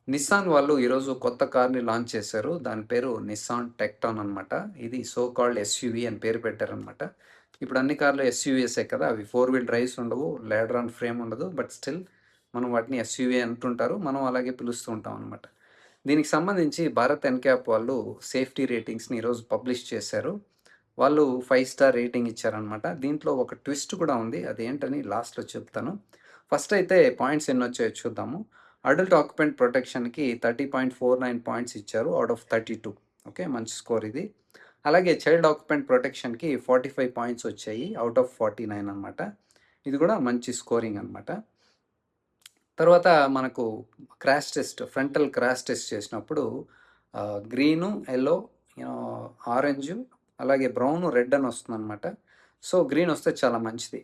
Nissan వాళ్ళు ఈరోజు కొత్త కార్‌ని లాంచ్ చేశారు. దాని పేరు నిస్సాన్ టెక్ట్రాన్ అనమాట. ఇది సో కాల్డ్ ఎస్‌యూవీ అని పేరు పెట్టారనమాట. ఇప్పుడు అన్ని కార్లు ఎస్‌యూవీఎసే కదా! అవి 4 వీల్ డ్రైవ్స్ ఉండవు. లాడర్ ఆన్ ఫ్రేమ్ ఉండదు. బట్ స్టిల్ మనం వాటిని ఎస్‌యూవీ అంటుంటారు. మనం అలాగే పిలుస్తూ ఉంటాం అనమాట. దీనికి సంబంధించి భారత్ ఎన్‌క్యాప్ వాళ్ళు సేఫ్టీ రేటింగ్స్‌ని ఈరోజు పబ్లిష్ చేశారు. వాళ్ళు 5 స్టార్ రేటింగ్ ఇచ్చారనమాట. దీంట్లో ఒక ట్విస్ట్ కూడా ఉంది. అదేంటని లాస్ట్‌లో చెప్తాను. ఫస్ట్ అయితే పాయింట్స్ ఎన్నొచ్చాయో చూద్దాము. అడల్ట్ ఆక్యుపెంట్ ప్రొటెక్షన్‌కి 30.49 పాయింట్స్ ఇచ్చారు ఔట్ ఆఫ్ 32. ఓకే. మంచి స్కోర్ ఇది. అలాగే చైల్డ్ ఆక్యుపెంట్ ప్రొటెక్షన్‌కి 45 పాయింట్స్ వచ్చాయి ఔట్ ఆఫ్ 49 అనమాట. ఇది కూడా మంచి స్కోరింగ్ అనమాట. తర్వాత మనకు crash test, frontal crash test చేసినప్పుడు గ్రీను, యెల్లో, ఆరెంజు, అలాగే బ్రౌను, రెడ్ అని వస్తుందనమాట. సో, గ్రీన్ వస్తే చాలా మంచిది.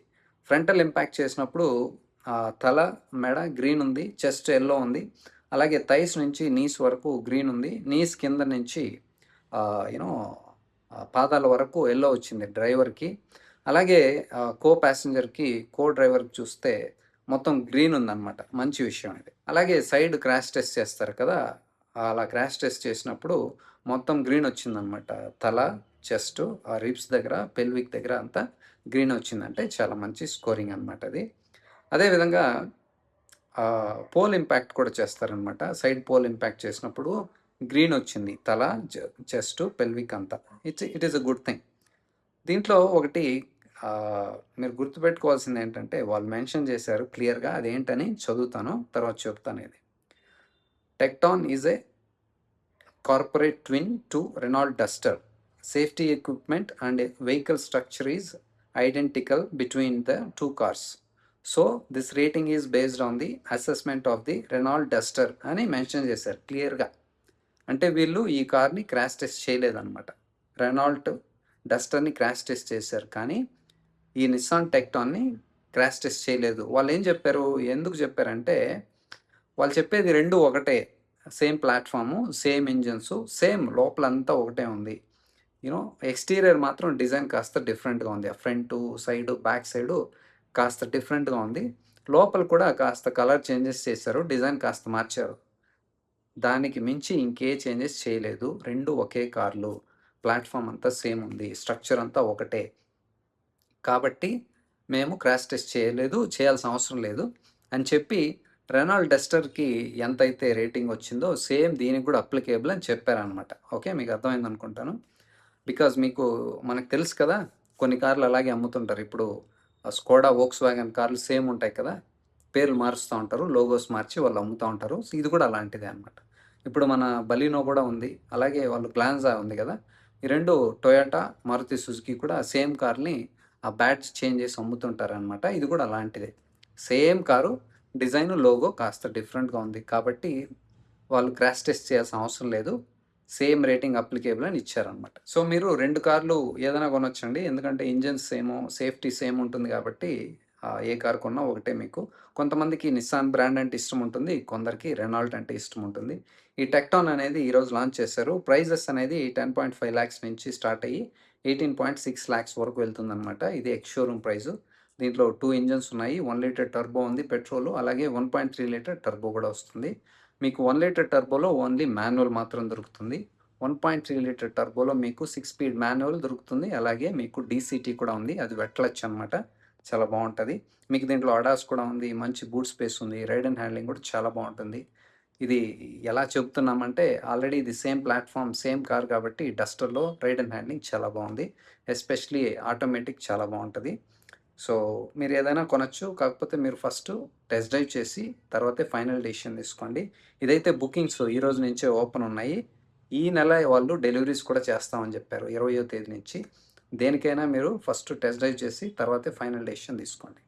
ఫ్రంటల్ ఇంపాక్ట్ చేసినప్పుడు తల, మెడ గ్రీన్ ఉంది, చెస్ట్ యెల్లో ఉంది. అలాగే థైస్ నుంచి నీస్ వరకు గ్రీన్ ఉంది. నీస్ కింద నుంచి యూనో పాదాల వరకు యెల్లో వచ్చింది డ్రైవర్‌కి. అలాగే కో ప్యాసింజర్‌కి, కో డ్రైవర్‌కి చూస్తే మొత్తం గ్రీన్ ఉందనమాట. మంచి విషయం ఇది. అలాగే సైడ్ క్రాష్ టెస్ట్ చేస్తారు కదా! అలా క్రాష్ టెస్ట్ చేసినప్పుడు మొత్తం గ్రీన్ వచ్చిందనమాట. తల, చెస్టు, ఆ రిబ్స్ దగ్గర, పెల్విక్ దగ్గర అంతా గ్రీన్ వచ్చిందంటే చాలా మంచి స్కోరింగ్ అనమాట అది. అదే విధంగా పోల్ ఇంపాక్ట్ కూడా చేస్తారనమాట. సైడ్ పోల్ ఇంపాక్ట్ చేసినప్పుడు గ్రీన్ వచ్చింది. తల, చెస్టు, పెల్విక్ అంతా. It is a good thing. దీంట్లో ఒకటి మీరు గుర్తుపెట్టుకోవాల్సిందేంటంటే, వాళ్ళు మెన్షన్ చేశారు క్లియర్‌గా. అదేంటని చదువుతాను. తర్వాత చెప్తాను ఇది. Tecton is a corporate twin to Renault Duster. Safety equipment and vehicle structure is identical between the 2 cars. So, this rating is based on the assessment of the Renault Duster అని mention చేశారు క్లియర్‌గా. అంటే వీళ్ళు ఈ కార్‌ని crash test చేయలేదనమాట. Renault డస్టర్‌ని crash test చేశారు. కానీ ఈ నిస్సాన్ టెక్టాన్ని క్రాష్ టెస్ట్ చేయలేదు. వాళ్ళేం చెప్పారు? ఎందుకు చెప్పారంటే, వాళ్ళు చెప్పేది 2 ఒకటే. సేమ్ ప్లాట్‌ఫార్ము, సేమ్ ఇంజిన్సు, సేమ్ లోపలంతా ఒకటే ఉంది. ఎక్స్‌టీరియర్ మాత్రం డిజైన్ కాస్త డిఫరెంట్‌గా ఉంది. ఆ ఫ్రంటు, సైడు, బ్యాక్ సైడు కాస్త డిఫరెంట్‌గా ఉంది. లోపల కూడా కాస్త కలర్ చేంజెస్ చేశారు. డిజైన్ కాస్త మార్చారు. దానికి మించి ఇంకే చేంజెస్ చేయలేదు. 2 ఒకే కార్లు. ప్లాట్‌ఫార్మ్ అంతా సేమ్ ఉంది. స్ట్రక్చర్ అంతా ఒకటే. కాబట్టి మేము క్రాష్ టెస్ట్ చేయలేదు, చేయాల్సిన అవసరం లేదు అని చెప్పి రెనాల్డ్ డస్టర్‌కి ఎంతైతే రేటింగ్ వచ్చిందో సేమ్ దీనికి కూడా అప్లికేబుల్ అని చెప్పారనమాట. ఓకే. మీకు అర్థమైందనుకుంటాను. బికాజ్ మనకు తెలుసు కదా! కొన్ని కార్లు అలాగే అమ్ముతుంటారు. ఇప్పుడు స్కోడా, వోక్స్‌వాగన్ కార్లు సేమ్ ఉంటాయి కదా! పేర్లు మారుస్తా ఉంటారు. లోగోస్ మార్చి వాళ్ళు అమ్ముతా ఉంటారు. సో, ఇది కూడా అలాంటిదే అనమాట. ఇప్పుడు మన బలినో కూడా ఉంది. అలాగే వాళ్ళు గ్లాన్జా ఉంది కదా! ఈ 2 టొయోటా, మారుతి సుజుకి కూడా సేమ్ కార్‌ని ఆ బ్యాడ్జ్ చేంజ్ చేసి అమ్ముతుంటారనమాట. ఇది కూడా అలాంటిదే. సేమ్ కారు, డిజైను, లోగో కాస్త డిఫరెంట్‌గా ఉంది. కాబట్టి వాళ్ళు క్రాష్ టెస్ట్ చేయాల్సిన అవసరం లేదు. సేమ్ రేటింగ్ అప్లికేబుల్ అని ఇచ్చారనమాట. సో, మీరు 2 కార్లు ఏదైనా కొనొచ్చండి. ఎందుకంటే ఇంజిన్స్ సేము, సేఫ్టీ సేమ్ ఉంటుంది కాబట్టి ఏ కార్ కొన్నా ఒకటే మీకు. కొంతమందికి నిస్సాన్ బ్రాండ్ అంటే ఇష్టం ఉంటుంది. కొందరికి రెనాల్ట్ అంటే ఇష్టం ఉంటుంది. ఈ టెక్టాన్ అనేది ఈరోజు లాంచ్ చేశారు. ప్రైజెస్ అనేది 10.5 లాక్స్ నుంచి స్టార్ట్ అయ్యి 18.6 లాక్స్ వరకు వెళ్తుందనమాట. ఇది ఎక్స్ షోరూమ్ ప్రైజు. దీంట్లో 2 ఇంజిన్స్ ఉన్నాయి. 1 లీటర్ టర్బో ఉంది పెట్రోలు. అలాగే 1.3 లీటర్ టర్బో కూడా వస్తుంది. మీకు 1 లీటర్ టర్బోలో ఓన్లీ మాన్యువల్ మాత్రం దొరుకుతుంది. 1.3 లీటర్ టర్బోలో మీకు 6 స్పీడ్ మాన్యువల్ దొరుకుతుంది. అలాగే మీకు డీసీటీ కూడా ఉంది. అది వెట్ క్లచ్ అనమాట. చాలా బావుంటది. మీకు దీంట్లో అడాస్ కూడా ఉంది. మంచి బూట్ స్పేస్ ఉంది. రైడ్ అండ్ హ్యాండ్లింగ్ కూడా చాలా బావుంటుంది. ఇది ఎలా చెప్తున్నామంటే ఆల్రెడీ ఇది సేమ్ ప్లాట్‌ఫార్మ్, సేమ్ కార్ కాబట్టి డస్టర్‌లో రైడ్ అండ్ హ్యాండ్లింగ్ చాలా బావుంది. ఎస్పెషల్లీ ఆటోమేటిక్ చాలా బావుంటది. సో, మీరేదైనా కొనొచ్చు. కాకపోతే మీరు ఫస్టు టెస్ట్ డ్రైవ్ చేసి తర్వాతే ఫైనల్ డెసిషన్ తీసుకోండి. ఇదైతే బుకింగ్స్ ఈరోజు నుంచే ఓపెన్ ఉన్నాయి. ఈ నెల వాళ్ళు డెలివరీస్ కూడా చేస్తామని చెప్పారు 20వ తేదీ నుంచి. దేనికైనా మీరు ఫస్ట్ టెస్ట్ డ్రైవ్ చేసి తర్వాతే ఫైనల్ డెసిషన్ తీసుకోండి.